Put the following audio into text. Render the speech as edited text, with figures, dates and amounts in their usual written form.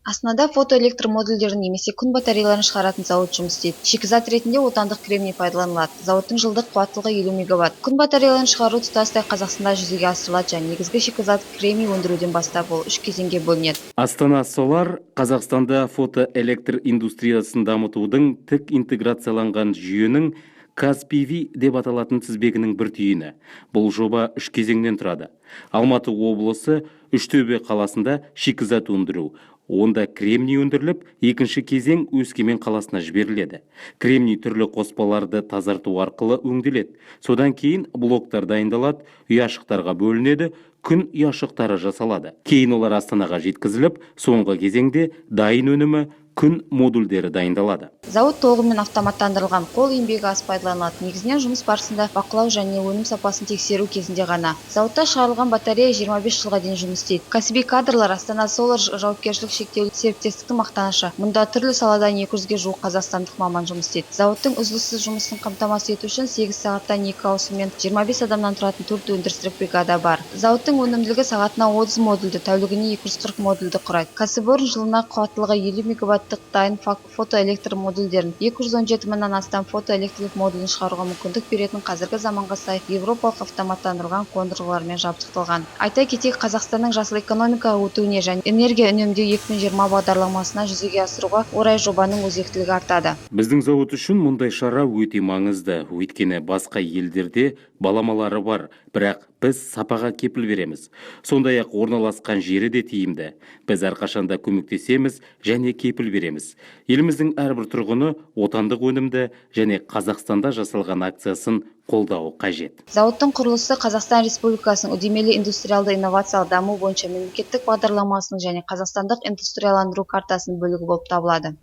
Астанада фотоэлектр модульдерін немесе күн батареяларын шығаратын зауыт жұмыс істейді. Шикізат ретінде отандық кремний пайдаланылады. Зауыттың жылдық қуаттылығы 50 мегаватт. Күн батареяларын шығару тұтастай Қазақстанда жүзеге асырылады және негізгі шикізат кремний өндіруден бастап ол 3 кезеңге бөлінеді. Астана Солар Қазақстанда фотоэлектр индустриясын дамытудың тік интеграцияланған жүйенің Казпиви деп аталатын тізбегінің бір түйіні. Бұл жоба 3 кезеңнен тұрады. Алматы облысы Үштөбе қаласында шикізат өндіру. Онда кремний өндіріліп, екінші кезең Өскемен қаласына жіберіледі. Кремний түрлі қоспаларды тазарту арқылы өңделеді. Содан кейін блоктар дайындалады, ұяшықтарға бөлінеді, күн ұяшықтары жасалады. Кейін олар Астанаға жеткізіліп, соңғы кезеңде дайын өнімі күн модульдері дайындалады. Зауыт толығымен автоматтандырылған, қол еңбегі аз пайдаланылады. Негізінен жұмыс барысында бақылау және өнім сапасын тексеру кезінде ғана. Зауытта шығарылған батарея 25 жылға дейін жұмыс істейді. Кәсіби кадрлар Астана Солар жауапкершілік шектеулі серіктестіктің мақтанышы. Мұнда түрлі саладан 200-ге жуық қазақстандық маман жұмыс істейді. Зауыттың үзіліссіз жұмысын қамтамасыз ету үшін 8 сағаттан 2 ауысыммен 25 адамнан тұратын 4 өндірістік бригада бар. Зауыттың өнімділігі сағатына 30 модульді, тәулігіне 240 модульді құрайды. Кәсіпорын жылына қуаттылығы 50 мегаватттық дайын фотоэлектр модульдерін 217 мыңнан астам фотоэлектрлік модулін шығаруға мүмкіндік беретін қазіргі заманға сай еуропалық автоматтандырылған қондырғылармен жабдықталған. Айта кетейік, Қазақстанның жасыл экономикаға өтуіне және энергия үнемдеу 2020 бағдарламасына жүзеге асыруға орай жобаның өзектілігі артады. Біздің зауыт үшін мұндай шара өте маңызды, өйткені басқа елдерде баламалары бар, бірақ біз сапаға кепіл береміз. Сондай-ақ орналасқан жері де тиімді. Біз әрқашанда көмектесеміз және кепіл береміз. Еліміздің әрбір тұрғыны отандық өнімді және Қазақстанда жасалған акциясын қолдауы қажет. Зауыттың құрылысы Қазақстан Республикасының үдемелі индустриалды инновациялық даму бойынша мемлекеттік бағдарламасының және қазақстандық индустрияландыру картасының бөлігі болып табылады.